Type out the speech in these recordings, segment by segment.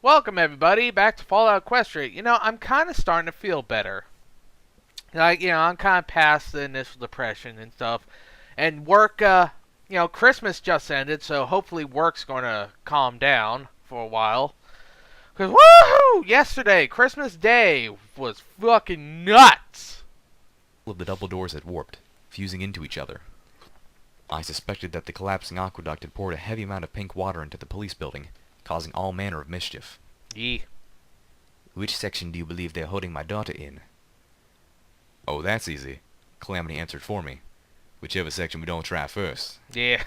Welcome everybody back to Fallout Equestria. I'm kind of starting to feel better. I'm kind of past the initial depression and stuff. And work, Christmas just ended, so hopefully work's going to calm down for a while. Because, woohoo! Yesterday, Christmas Day, was fucking nuts! Of the double doors had warped, fusing into each other. I suspected that the collapsing aqueduct had poured a heavy amount of pink water into the police building, causing all manner of mischief. Yee. Which section do you believe they're holding my daughter in? Oh, that's easy. Calamity answered for me. Whichever section we don't try first. Yeah.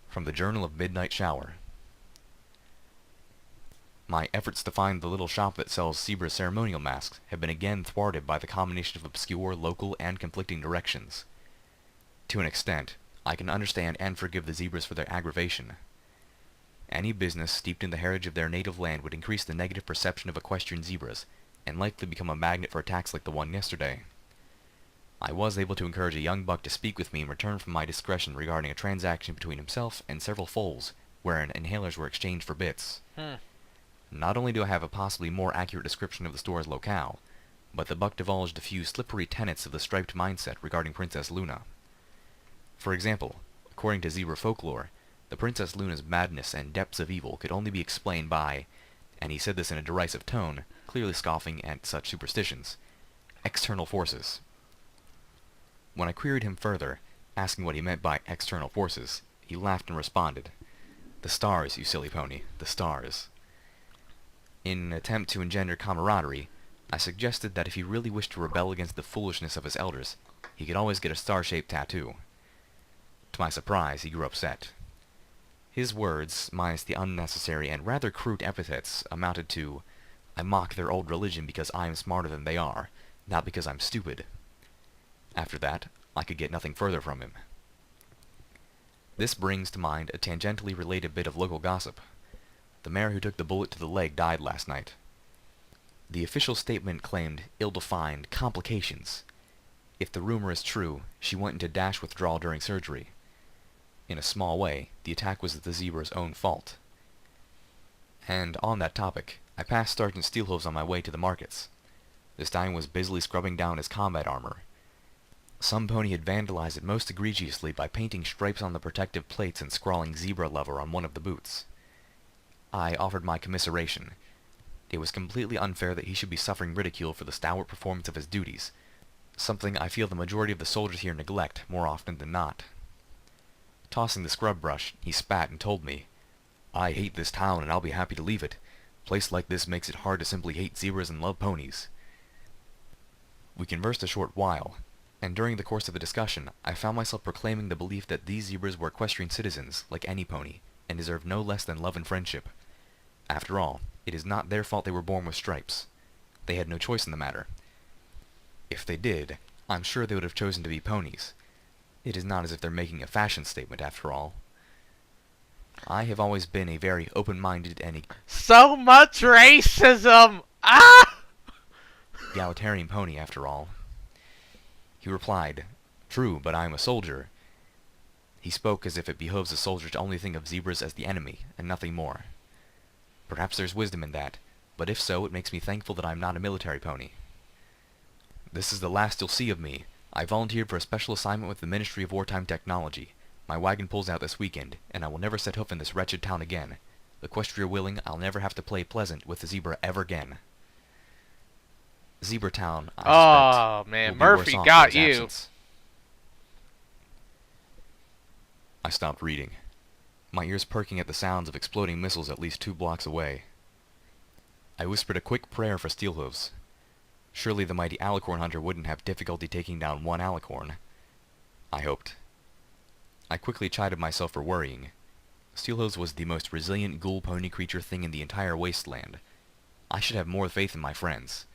From the Journal of Midnight Shower. My efforts to find the little shop that sells zebra ceremonial masks have been again thwarted by the combination of obscure, local, and conflicting directions. To an extent, I can understand and forgive the zebras for their aggravation. Any business steeped in the heritage of their native land would increase the negative perception of equestrian zebras, and likely become a magnet for attacks like the one yesterday. I was able to encourage a young buck to speak with me in return for my discretion regarding a transaction between himself and several foals, wherein inhalers were exchanged for bits. Not only do I have a possibly more accurate description of the store's locale, but the buck divulged a few slippery tenets of the striped mindset regarding Princess Luna. For example, according to zebra folklore, the Princess Luna's madness and depths of evil could only be explained by, and he said this in a derisive tone, clearly scoffing at such superstitions, external forces. When I queried him further, asking what he meant by external forces, he laughed and responded, "The stars, you silly pony, the stars." In an attempt to engender camaraderie, I suggested that if he really wished to rebel against the foolishness of his elders, he could always get a star-shaped tattoo. To my surprise, he grew upset. His words, minus the unnecessary and rather crude epithets, amounted to, "I mock their old religion because I am smarter than they are, not because I'm stupid." After that, I could get nothing further from him. This brings to mind a tangentially related bit of local gossip. The mare who took the bullet to the leg died last night. The official statement claimed ill-defined complications. If the rumor is true, she went into dash withdrawal during surgery. In a small way, the attack was the zebra's own fault. And on that topic, I passed Sergeant Steelhooves on my way to the markets. The stallion was busily scrubbing down his combat armor. Some pony had vandalized it most egregiously by painting stripes on the protective plates and scrawling "zebra lover" on one of the boots. I offered my commiseration. It was completely unfair that he should be suffering ridicule for the stalwart performance of his duties, something I feel the majority of the soldiers here neglect more often than not. Tossing the scrub brush, he spat and told me, "I hate this town and I'll be happy to leave it. A place like this makes it hard to simply hate zebras and love ponies." We conversed a short while, and during the course of the discussion, I found myself proclaiming the belief that these zebras were equestrian citizens, like any pony, and deserved no less than love and friendship. After all, it is not their fault they were born with stripes. They had no choice in the matter. If they did, I'm sure they would have chosen to be ponies. It is not as if they're making a fashion statement, after all. I have always been a very open-minded and So much racism! Ah! egalitarian pony, after all. He replied, "True, but I am a soldier." He spoke as if it behoves a soldier to only think of zebras as the enemy, and nothing more. Perhaps there's wisdom in that, but if so, it makes me thankful that I am not a military pony. This is the last you'll see of me. I volunteered for a special assignment with the Ministry of Wartime Technology. My wagon pulls out this weekend, and I will never set hoof in this wretched town again. Equestria willing, I'll never have to play pleasant with the zebra ever again. Zebra Town, I Oh, suspect, man, will be Murphy worse off got for his you. absence. I stopped reading, my ears perking at the sounds of exploding missiles at least 2 blocks away. I whispered a quick prayer for Steelhooves. Surely the mighty alicorn hunter wouldn't have difficulty taking down one alicorn. I hoped. I quickly chided myself for worrying. Steelhooves was the most resilient ghoul pony creature thing in the entire wasteland. I should have more faith in my friends.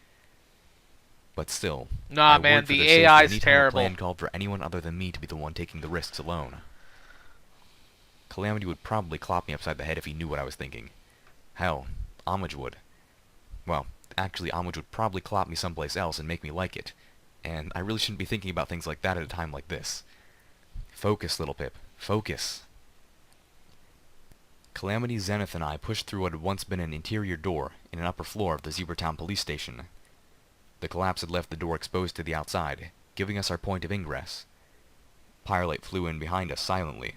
But still, Nah, I man, worried for the their safety AI's anytime a terrible. plan called for anyone other than me to be the one taking the risks alone. Calamity would probably clop me upside the head if he knew what I was thinking. Hell, Homage would. Well, actually, Homage would probably clop me someplace else and make me like it, and I really shouldn't be thinking about things like that at a time like this. Focus, little Pip. Focus. Calamity, Zenith, and I pushed through what had once been an interior door in an upper floor of the Zebratown police station. The collapse had left the door exposed to the outside, giving us our point of ingress. Firelight flew in behind us silently.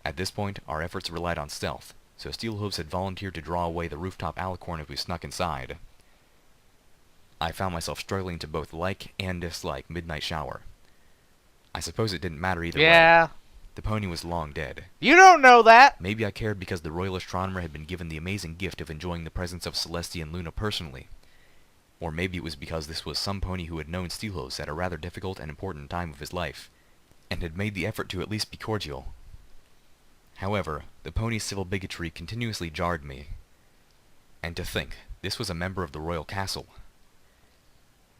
At this point, our efforts relied on stealth, so Steelhooves had volunteered to draw away the rooftop alicorn as we snuck inside. I found myself struggling to both like and dislike Midnight Shower. I suppose it didn't matter either way. Yeah. The pony was long dead. You don't know that. Maybe I cared because the royal astronomer had been given the amazing gift of enjoying the presence of Celestia and Luna personally. Or maybe it was because this was some pony who had known Steelhooves at a rather difficult and important time of his life, and had made the effort to at least be cordial. However, the pony's civil bigotry continuously jarred me. And to think, this was a member of the royal castle.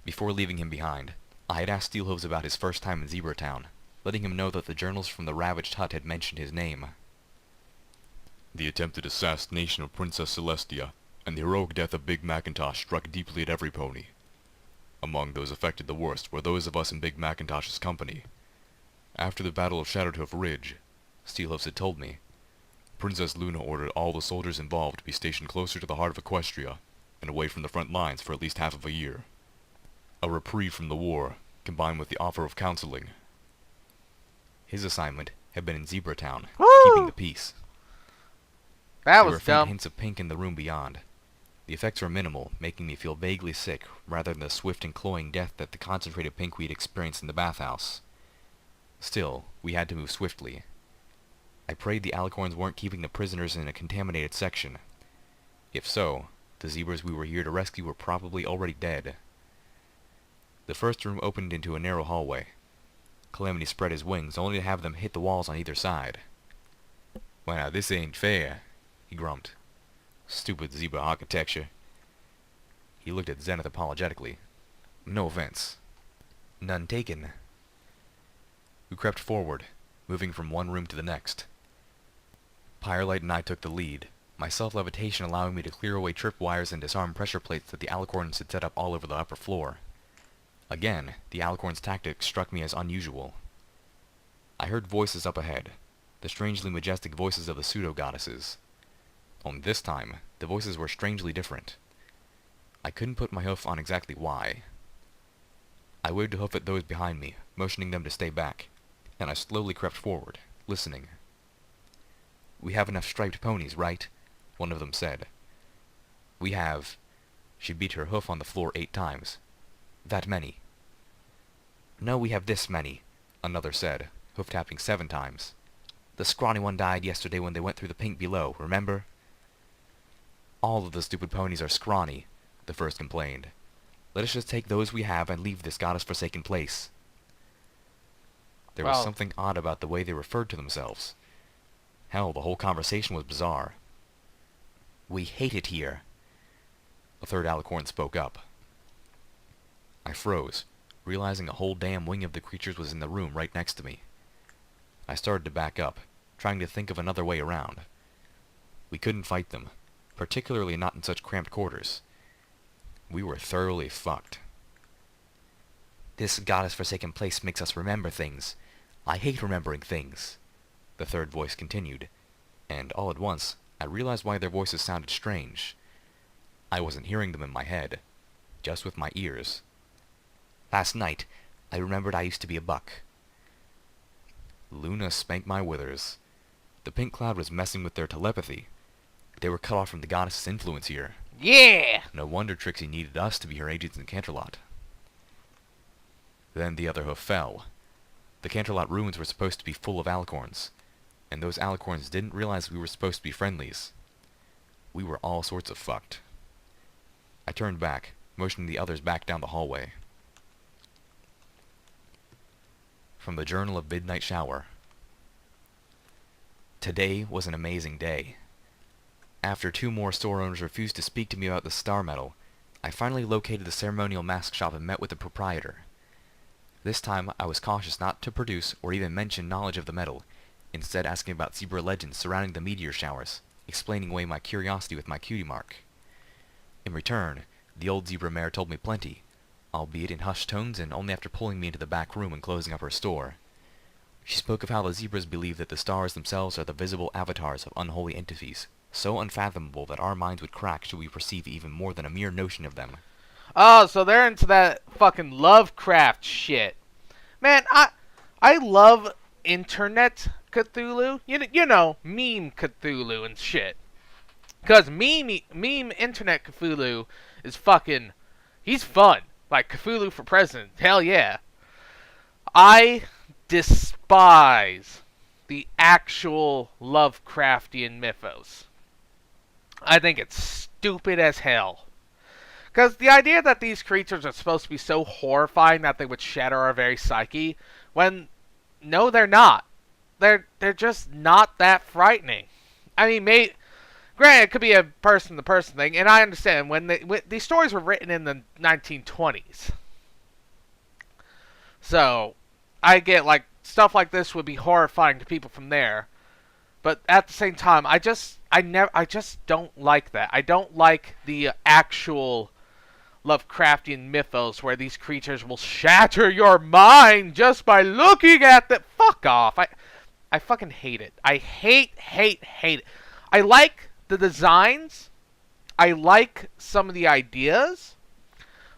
Before leaving him behind, I had asked Steelhooves about his first time in Zebratown, letting him know that the journals from the ravaged hut had mentioned his name. The attempted assassination of Princess Celestia and the heroic death of Big Macintosh struck deeply at every pony. Among those affected the worst were those of us in Big Macintosh's company. After the Battle of Shadowtooth Ridge, Steelhooves had told me, Princess Luna ordered all the soldiers involved to be stationed closer to the heart of Equestria and away from the front lines for at least half of a year. A reprieve from the war, combined with the offer of counseling. His assignment had been in Zebratown, keeping the peace. That There was were faint dumb. hints of pink in the room beyond. The effects were minimal, making me feel vaguely sick, rather than the swift and cloying death that the concentrated pink we'd experienced in the bathhouse. Still, we had to move swiftly. I prayed the alicorns weren't keeping the prisoners in a contaminated section. If so, the zebras we were here to rescue were probably already dead. The first room opened into a narrow hallway. Calamity spread his wings, only to have them hit the walls on either side. "Well, now, this ain't fair," he grumped. "Stupid zebra architecture." He looked at Zenith apologetically. "No offense." "None taken." We crept forward, moving from one room to the next. Firelight and I took the lead, my self-levitation allowing me to clear away tripwires and disarm pressure plates that the alicorns had set up all over the upper floor. Again, the alicorn's tactics struck me as unusual. I heard voices up ahead, the strangely majestic voices of the pseudo-goddesses. Only this time, the voices were strangely different. I couldn't put my hoof on exactly why. I waved a hoof at those behind me, motioning them to stay back, and I slowly crept forward, listening. "We have enough striped ponies, right?" one of them said. "We have—" She beat her hoof on the floor 8 times. "That many." "No, we have this many," another said, hoof-tapping 7 times. "The scrawny one died yesterday when they went through the pink below, remember?" "All of the stupid ponies are scrawny," the first complained. "Let us just take those we have and leave this goddess-forsaken place." There was Wow. something odd about the way they referred to themselves. Hell, the whole conversation was bizarre. "We hate it here." A third alicorn spoke up. I froze, realizing a whole damn wing of the creatures was in the room right next to me. I started to back up, trying to think of another way around. We couldn't fight them, particularly not in such cramped quarters. We were thoroughly fucked. "This goddess-forsaken place makes us remember things. I hate remembering things," the third voice continued, and all at once I realized why their voices sounded strange. I wasn't hearing them in my head, just with my ears. "Last night, I remembered I used to be a buck." Luna spanked my withers. The pink cloud was messing with their telepathy. They were cut off from the goddess's influence here. Yeah. No wonder Trixie needed us to be her agents in Canterlot. Then the other hoof fell. The Canterlot ruins were supposed to be full of alicorns, and those alicorns didn't realize we were supposed to be friendlies. We were all sorts of fucked. I turned back, motioning the others back down the hallway. From the Journal of Midnight Shower. Today was an amazing day. After 2 more store owners refused to speak to me about the star medal, I finally located the ceremonial mask shop and met with the proprietor. This time, I was cautious not to produce or even mention knowledge of the medal, instead asking about zebra legends surrounding the meteor showers, explaining away my curiosity with my cutie mark. In return, the old zebra mare told me plenty, albeit in hushed tones and only after pulling me into the back room and closing up her store. She spoke of how the zebras believe that the stars themselves are the visible avatars of unholy entities, so unfathomable that our minds would crack should we perceive even more than a mere notion of them. Oh, so they're into that fucking Lovecraft shit. Man, I love internet Cthulhu. You know, meme Cthulhu and shit. Cause meme internet Cthulhu is fucking, he's fun. Like Cthulhu for president. Hell yeah. I despise the actual Lovecraftian mythos. I think it's stupid as hell. Because the idea that these creatures are supposed to be so horrifying that they would shatter our very psyche, when no, they're not. They're just not that frightening. I mean, granted, it could be a person-to-person thing, and I understand when these stories were written in the 1920s, so I get like stuff like this would be horrifying to people from there. But at the same time, I just don't like that. I don't like the actual Lovecraftian mythos where these creatures will shatter your mind just by looking at them. Fuck off. I fucking hate it. I hate it. I like the designs. I like some of the ideas.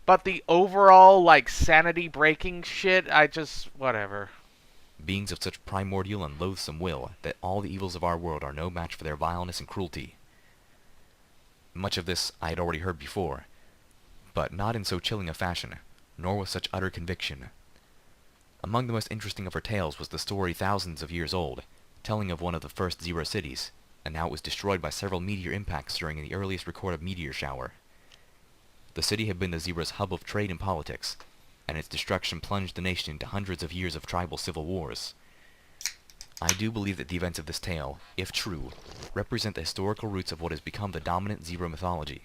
But the overall, like, sanity-breaking shit, I just... whatever. Beings of such primordial and loathsome will that all the evils of our world are no match for their vileness and cruelty. Much of this I had already heard before, but not in so chilling a fashion, nor with such utter conviction. Among the most interesting of her tales was the story thousands of years old, telling of one of the first zebra cities, and how it was destroyed by several meteor impacts during the earliest recorded meteor shower. The city had been the zebra's hub of trade and politics, and its destruction plunged the nation into hundreds of years of tribal civil wars. I do believe that the events of this tale, if true, represent the historical roots of what has become the dominant zebra mythology.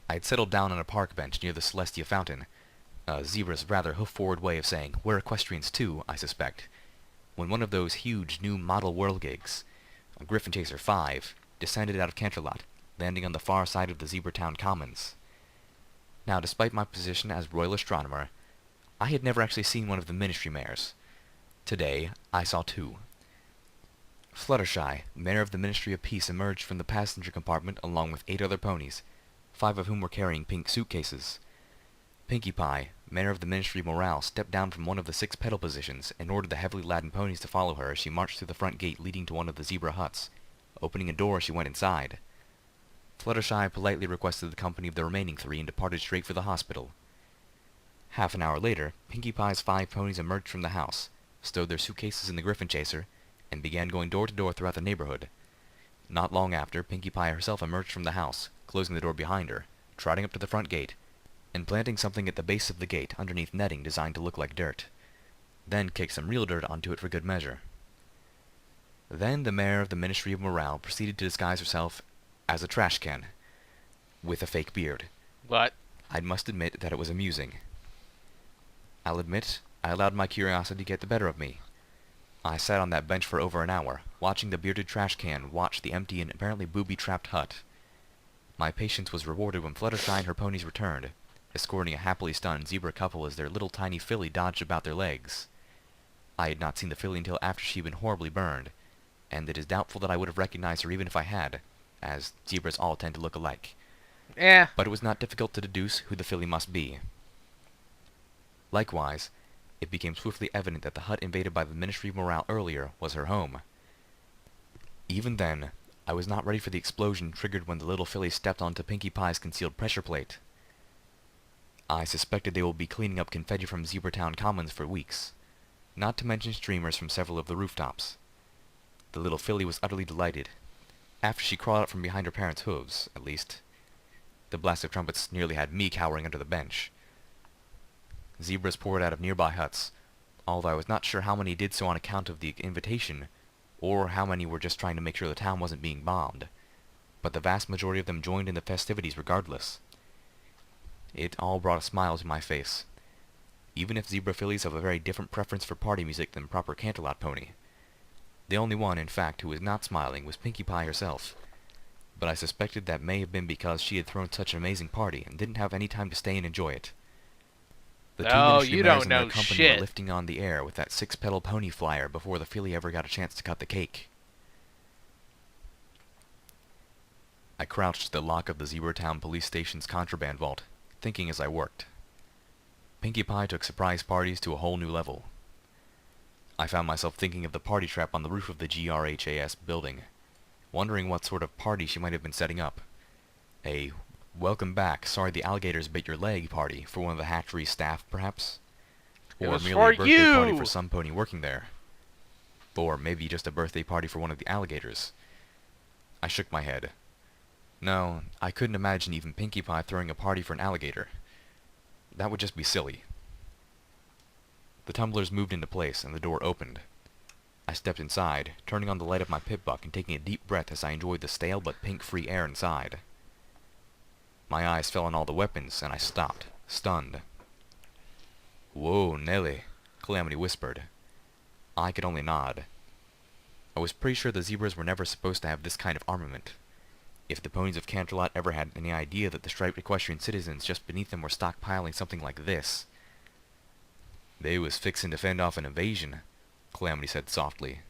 I had settled down on a park bench near the Celestia Fountain, a zebra's rather hoof-forward way of saying, "We're equestrians too, I suspect," when one of those huge new model whirlgigs, a Griffin Chaser 5, descended out of Canterlot, landing on the far side of the Zebra Town Commons. Now, despite my position as royal astronomer, I had never actually seen one of the ministry mares. Today, I saw two. Fluttershy, mare of the Ministry of Peace, emerged from the passenger compartment along with 8 other ponies, 5 of whom were carrying pink suitcases. Pinkie Pie, mare of the Ministry of Morale, stepped down from one of the 6 pedal positions and ordered the heavily laden ponies to follow her as she marched through the front gate leading to one of the zebra huts, opening a door as she went inside. Fluttershy politely requested the company of the remaining 3 and departed straight for the hospital. Half an hour later, Pinkie Pie's 5 ponies emerged from the house, stowed their suitcases in the Griffin Chaser, and began going door to door throughout the neighborhood. Not long after, Pinkie Pie herself emerged from the house, closing the door behind her, trotting up to the front gate, and planting something at the base of the gate underneath netting designed to look like dirt. Then kicked some real dirt onto it for good measure. Then the mayor of the Ministry of Morale proceeded to disguise herself as a trash can, with a fake beard. What? I must admit that it was amusing. I'll admit, I allowed my curiosity to get the better of me. I sat on that bench for over an hour, watching the bearded trash can watch the empty and apparently booby-trapped hut. My patience was rewarded when Fluttershy and her ponies returned, escorting a happily stunned zebra couple as their little tiny filly dodged about their legs. I had not seen the filly until after she had been horribly burned, and it is doubtful that I would have recognized her even if I had, as zebras all tend to look alike. But it was not difficult to deduce who the filly must be. Likewise, it became swiftly evident that the hut invaded by the Ministry of Morale earlier was her home. Even then, I was not ready for the explosion triggered when the little filly stepped onto Pinkie Pie's concealed pressure plate. I suspected they will be cleaning up confetti from Zebra Town Commons for weeks, not to mention streamers from several of the rooftops. The little filly was utterly delighted. After she crawled out from behind her parents' hooves, at least. The blast of trumpets nearly had me cowering under the bench. Zebras poured out of nearby huts, although I was not sure how many did so on account of the invitation, or how many were just trying to make sure the town wasn't being bombed. But the vast majority of them joined in the festivities regardless. It all brought a smile to my face, even if zebra fillies have a very different preference for party music than proper Canterlot pony. The only one, in fact, who was not smiling was Pinkie Pie herself, but I suspected that may have been because she had thrown such an amazing party and didn't have any time to stay and enjoy it. The two Oh, ministry you mayors don't and their know company were shit. lifting on the air with that six-pedal pony flyer before the filly ever got a chance to cut the cake. I crouched at the lock of the Zebratown police station's contraband vault, thinking as I worked. Pinkie Pie took surprise parties to a whole new level. I found myself thinking of the party trap on the roof of the GRHAS building, wondering what sort of party she might have been setting up. A welcome back, sorry the alligators bit your leg party for one of the hatchery staff, perhaps? It Or was merely for a birthday party you! for some pony working there. Or maybe just a birthday party for one of the alligators. I shook my head. No, I couldn't imagine even Pinkie Pie throwing a party for an alligator. That would just be silly. The tumblers moved into place, and the door opened. I stepped inside, turning on the light of my pit buck and taking a deep breath as I enjoyed the stale but pink-free air inside. My eyes fell on all the weapons, and I stopped, stunned. "Whoa, Nelly," Calamity whispered. I could only nod. I was pretty sure the zebras were never supposed to have this kind of armament. If the ponies of Canterlot ever had any idea that the striped equestrian citizens just beneath them were stockpiling something like this... "They was fixin' to fend off an invasion," Calamity said softly.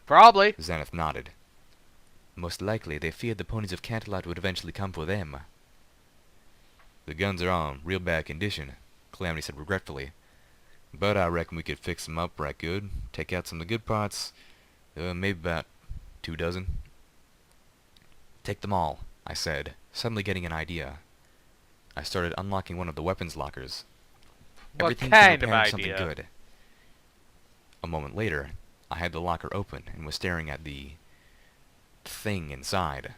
Probably. Xanath nodded. "Most likely they feared the ponies of Canterlot would eventually come for them." "The guns are on real bad condition," Calamity said regretfully. "But I reckon we could fix them up right good. Take out some of the good parts. Maybe about 2 dozen. "Take them all," I said, suddenly getting an idea. I started unlocking one of the weapons lockers. What Everything kind to of prepare something idea? good. A moment later, I had the locker open and was staring at the... thing inside.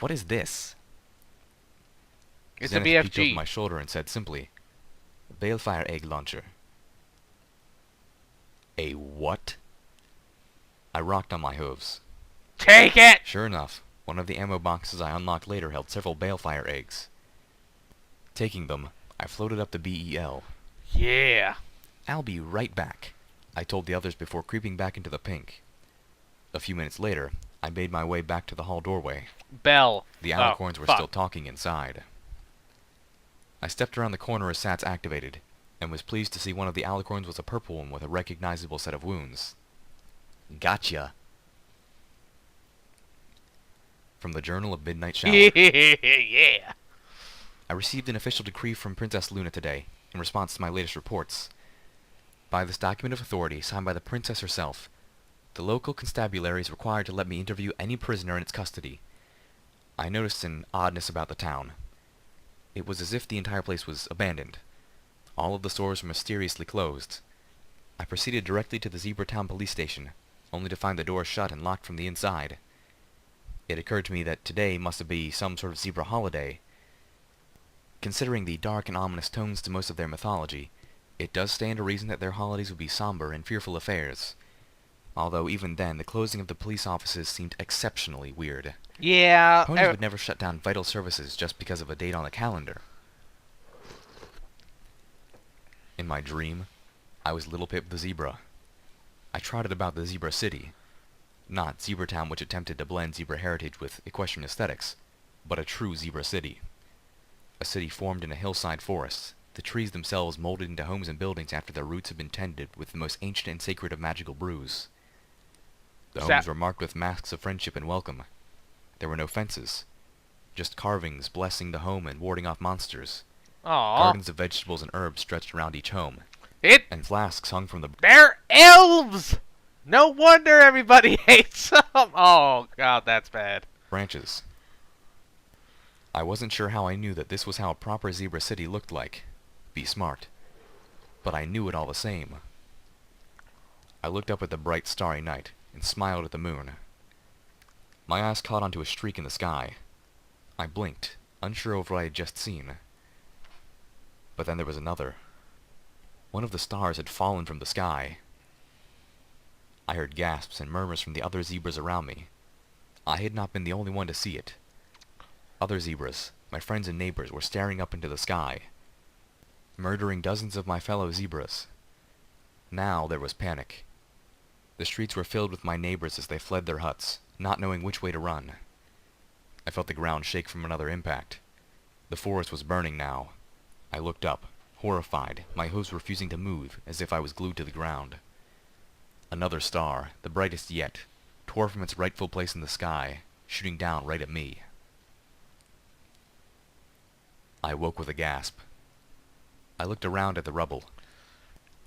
"What is this?" It's a Xanath peeked over BFG. my shoulder and said simply, "Balefire egg launcher." "A what?" I rocked on my hooves. Take it! Sure enough, one of the ammo boxes I unlocked later held several balefire eggs. Taking them, I floated up the BEL. Yeah. "I'll be right back," I told the others before creeping back into the pink. A few minutes later, I made my way back to the hall doorway. Bell. The Oh, alicorns were fuck. still talking inside. I stepped around the corner as SATS activated, and was pleased to see one of the alicorns was a purple one with a recognizable set of wounds. "Gotcha." From the Journal of Midnight Shower. Yeah. I received an official decree from Princess Luna today, in response to my latest reports. By this document of authority, signed by the princess herself, the local constabulary is required to let me interview any prisoner in its custody. I noticed an oddness about the town. It was as if the entire place was abandoned. All of the stores were mysteriously closed. I proceeded directly to the Zebratown police station, only to find the door shut and locked from the inside. It occurred to me that today must be some sort of zebra holiday. Considering the dark and ominous tones to most of their mythology, it does stand to reason that their holidays would be somber and fearful affairs. Although even then, the closing of the police offices seemed exceptionally weird. Yeah. Ponies would never shut down vital services just because of a date on the calendar. In my dream, I was Little Pip the zebra. I trotted about the zebra city. Not Zebratown, which attempted to blend zebra heritage with equestrian aesthetics, but a true zebra city. A city formed in a hillside forest, the trees themselves molded into homes and buildings after their roots had been tended with the most ancient and sacred of magical brews. The homes were marked with masks of friendship and welcome. There were no fences, just carvings blessing the home and warding off monsters. Aw. Gardens of vegetables and herbs stretched around each home, and flasks hung from the They're elves! No wonder everybody hates them! Oh, God, that's bad. branches. I wasn't sure how I knew that this was how a proper zebra city looked like. Be smart. But I knew it all the same. I looked up at the bright starry night, and smiled at the moon. My eyes caught onto a streak in the sky. I blinked, unsure of what I had just seen. But then there was another. One of the stars had fallen from the sky. I heard gasps and murmurs from the other zebras around me. I had not been the only one to see it. Other zebras, my friends and neighbors, were staring up into the sky, murdering dozens of my fellow zebras. Now there was panic. The streets were filled with my neighbors as they fled their huts, not knowing which way to run. I felt the ground shake from another impact. The forest was burning now. I looked up. Horrified, my hopes refusing to move, as if I was glued to the ground. Another star, the brightest yet, tore from its rightful place in the sky, shooting down right at me. I woke with a gasp. I looked around at the rubble.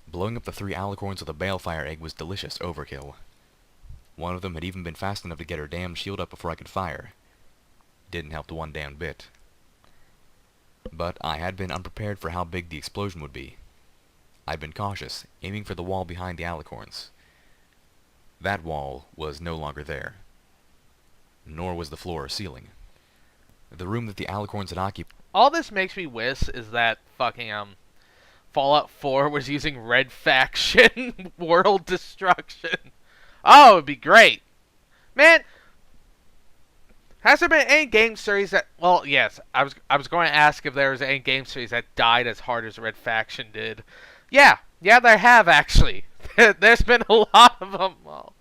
Blowing up the 3 alicorns with a balefire egg was delicious overkill. One of them had even been fast enough to get her damn shield up before I could fire. Didn't help one damn bit. But I had been unprepared for how big the explosion would be. I'd been cautious, aiming for the wall behind the alicorns. That wall was no longer there. Nor was the floor or ceiling. The room that the alicorns had occupied... All this makes me wish is that fucking, Fallout 4 was using Red Faction world destruction. Oh, it'd be great. Man, has there been any game series that... Well, yes, I was going to ask if there was any game series that died as hard as Red Faction did. Yeah, there have, actually. There's been a lot of them. Oh,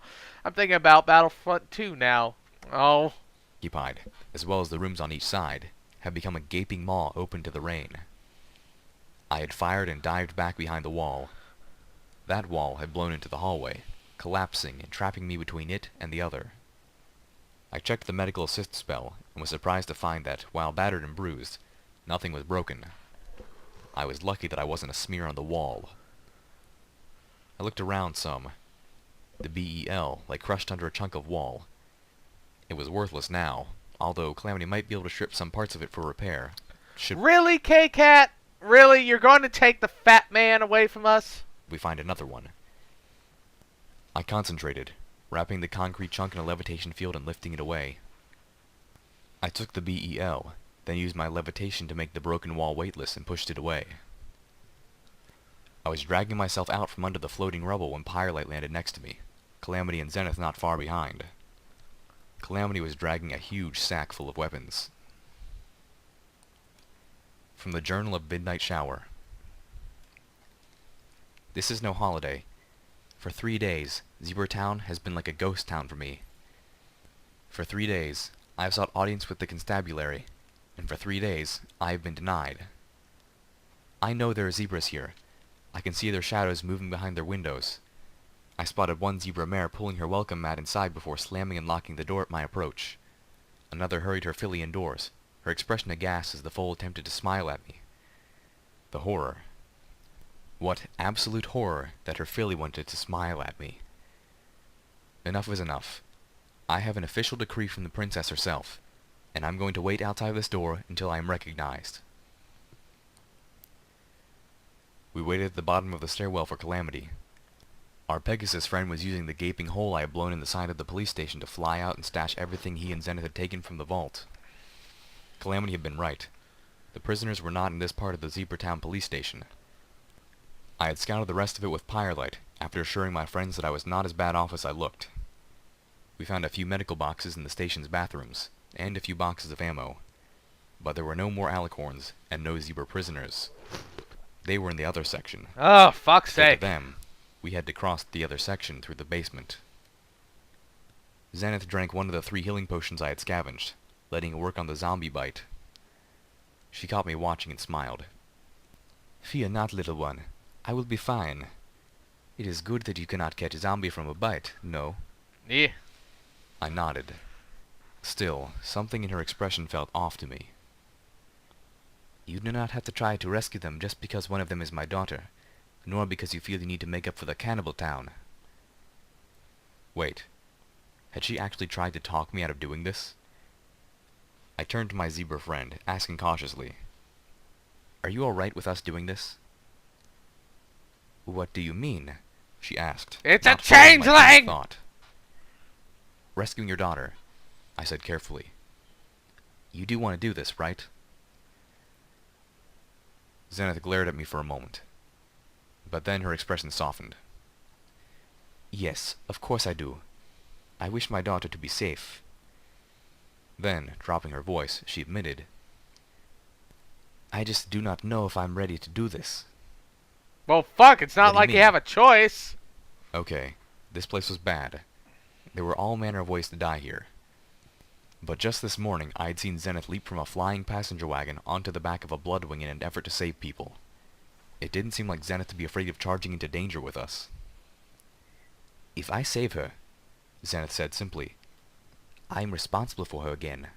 I'm thinking about Battlefront 2 now. Oh. Occupied, as well as the rooms on each side, had become a gaping maw open to the rain. I had fired and dived back behind the wall. That wall had blown into the hallway, collapsing and trapping me between it and the other. I checked the medical assist spell, and was surprised to find that, while battered and bruised, nothing was broken. I was lucky that I wasn't a smear on the wall. I looked around some. The BEL lay crushed under a chunk of wall. It was worthless now, although Calamity might be able to strip some parts of it for repair. Really, K-Cat? Really? You're going to take the fat man away from us? We find another one. I concentrated, wrapping the concrete chunk in a levitation field and lifting it away. I took the BEL, then used my levitation to make the broken wall weightless and pushed it away. I was dragging myself out from under the floating rubble when Pyrelight landed next to me, Calamity and Zenith not far behind. Calamity was dragging a huge sack full of weapons. From the Journal of Midnight Shower. This is no holiday. For 3 days, Zebra Town has been like a ghost town for me. For 3 days, I have sought audience with the constabulary, and for 3 days, I have been denied. I know there are zebras here. I can see their shadows moving behind their windows. I spotted one zebra mare pulling her welcome mat inside before slamming and locking the door at my approach. Another hurried her filly indoors, her expression aghast as the foal attempted to smile at me. The horror. What absolute horror that her filly wanted to smile at me. Enough is enough. I have an official decree from the princess herself, and I'm going to wait outside this door until I am recognized. We waited at the bottom of the stairwell for Calamity. Our Pegasus friend was using the gaping hole I had blown in the side of the police station to fly out and stash everything he and Zenith had taken from the vault. Calamity had been right. The prisoners were not in this part of the Zebra Town police station. I had scouted the rest of it with Pyrelight, after assuring my friends that I was not as bad off as I looked. We found a few medical boxes in the station's bathrooms, and a few boxes of ammo. But there were no more alicorns, and no zebra prisoners. They were in the other section. Oh, fuck's To get sake. to them, we had to cross the other section through the basement. Zenith drank one of the 3 healing potions I had scavenged, letting it work on the zombie bite. She caught me watching and smiled. "Fear not, little one. I will be fine. It is good that you cannot catch a zombie from a bite, no?" Yeah. I nodded. Still, something in her expression felt off to me. "You do not have to try to rescue them just because one of them is my daughter, nor because you feel you need to make up for the cannibal town." Wait. Had she actually tried to talk me out of doing this? I turned to my zebra friend, asking cautiously, "Are you all right with us doing this?" "What do you mean?" she asked. It's a not following my train of changeling! thought. "Rescuing your daughter," I said carefully. "You do want to do this, right?" Zenith glared at me for a moment. But then her expression softened. "Yes, of course I do. I wish my daughter to be safe." Then, dropping her voice, she admitted, "I just do not know if I'm ready to do this." Well, fuck, it's What not do you like you mean? have a choice. Okay, this place was bad. There were all manner of ways to die here. But just this morning I had seen Zenith leap from a flying passenger wagon onto the back of a bloodwing in an effort to save people. It didn't seem like Zenith to be afraid of charging into danger with us. If I save her, Zenith said simply, I'm responsible for her again.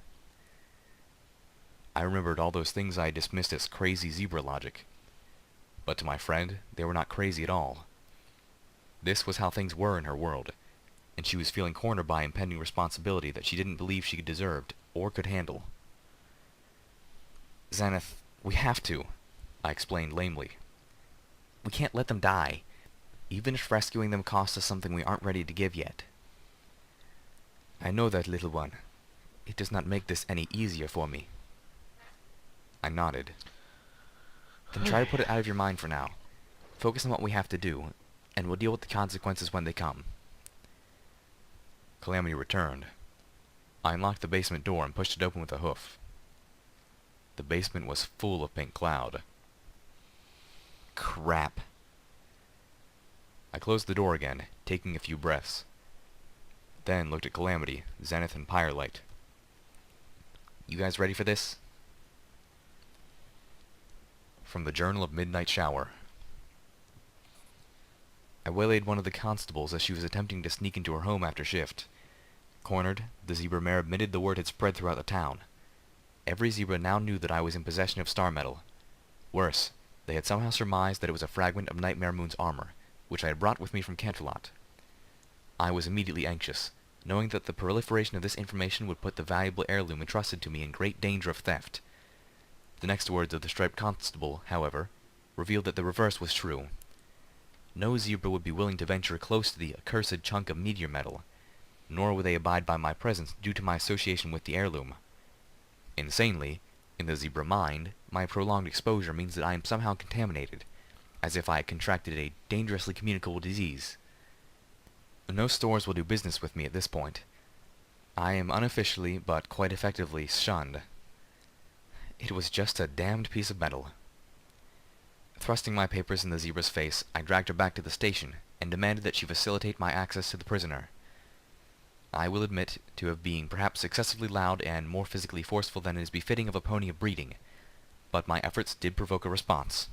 I remembered all those things I had dismissed as crazy zebra logic. But to my friend, they were not crazy at all. This was how things were in her world, and she was feeling cornered by impending responsibility that she didn't believe she deserved or could handle. Zenith, we have to, I explained lamely. We can't let them die, even if rescuing them costs us something we aren't ready to give yet. I know that, little one. It does not make this any easier for me. I nodded. Then try to put it out of your mind for now. Focus on what we have to do, and we'll deal with the consequences when they come. Calamity returned. I unlocked the basement door and pushed it open with a hoof. The basement was full of pink cloud. Crap. I closed the door again, taking a few breaths. Then looked at Calamity, Zenith, and Pyrelight. You guys ready for this? From the Journal of Midnight Shower. I waylaid one of the constables as she was attempting to sneak into her home after shift. Cornered, the zebra mare admitted the word had spread throughout the town. Every zebra now knew that I was in possession of star metal. Worse, they had somehow surmised that it was a fragment of Nightmare Moon's armor, which I had brought with me from Canterlot. I was immediately anxious, knowing that the proliferation of this information would put the valuable heirloom entrusted to me in great danger of theft. The next words of the striped constable, however, revealed that the reverse was true. No zebra would be willing to venture close to the accursed chunk of meteor metal, nor would they abide by my presence due to my association with the heirloom. Insanely, in the zebra mind, my prolonged exposure means that I am somehow contaminated, as if I had contracted a dangerously communicable disease. No stores will do business with me at this point. I am unofficially, but quite effectively, shunned. It was just a damned piece of metal. Thrusting my papers in the zebra's face, I dragged her back to the station, and demanded that she facilitate my access to the prisoner. I will admit to have been perhaps excessively loud and more physically forceful than is befitting of a pony of breeding, but my efforts did provoke a response.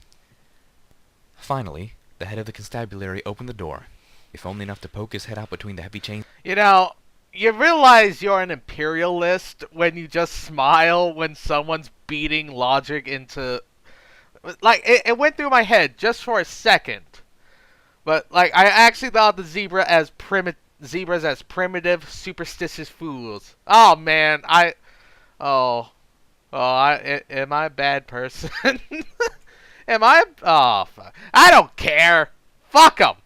Finally, the head of the constabulary opened the door, if only enough to poke his head out between the heavy chains. You know, you realize you're an imperialist when you just smile when someone's beating logic into... Like, it went through my head just for a second. But, like, I actually thought the zebras as primitive, superstitious fools. Oh, man, am I a bad person? Am I? Oh, fuck. I don't care. Fuck 'em.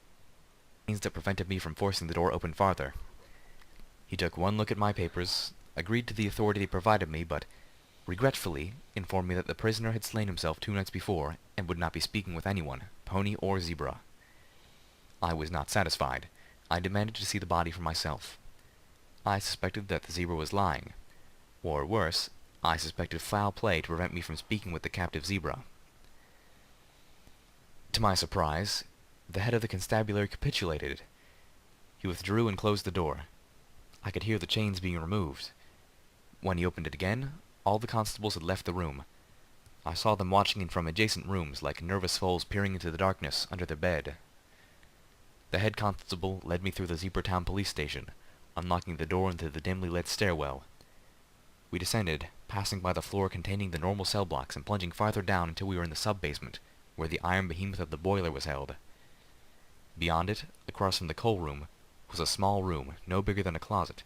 That prevented me from forcing the door open farther. He took one look at my papers, agreed to the authority they provided me, but regretfully informed me that the prisoner had slain himself 2 nights before and would not be speaking with anyone, pony or zebra. I was not satisfied. I demanded to see the body for myself. I suspected that the zebra was lying. Or worse, I suspected foul play to prevent me from speaking with the captive zebra. To my surprise, the head of the constabulary capitulated. He withdrew and closed the door. I could hear the chains being removed. When he opened it again, all the constables had left the room. I saw them watching in from adjacent rooms like nervous foals peering into the darkness under their bed. The head constable led me through the Zebra Town police station, unlocking the door into the dimly lit stairwell. We descended, passing by the floor containing the normal cell blocks and plunging farther down until we were in the sub-basement, where the iron behemoth of the boiler was held. Beyond it, across from the coal room, was a small room, no bigger than a closet,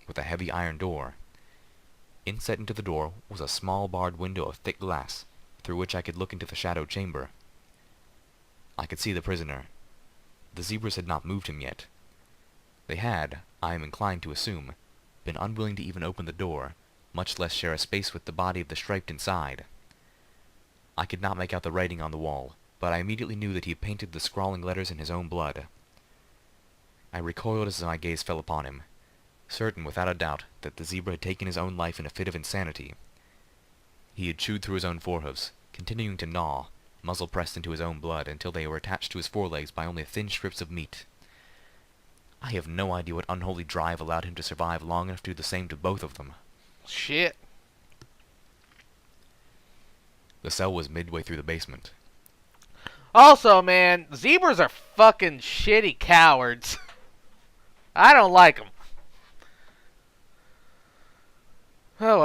with a heavy iron door. Inset into the door was a small barred window of thick glass, through which I could look into the shadowed chamber. I could see the prisoner. The zebras had not moved him yet. They had, I am inclined to assume, been unwilling to even open the door, much less share a space with the body of the striped inside. I could not make out the writing on the wall, but I immediately knew that he had painted the scrawling letters in his own blood. I recoiled as my gaze fell upon him, certain without a doubt that the zebra had taken his own life in a fit of insanity. He had chewed through his own forehoofs, continuing to gnaw, muzzle pressed into his own blood until they were attached to his forelegs by only thin strips of meat. I have no idea what unholy drive allowed him to survive long enough to do the same to both of them. Shit. The cell was midway through the basement. Also, man, zebras are fucking shitty cowards. I don't like them. Oh well.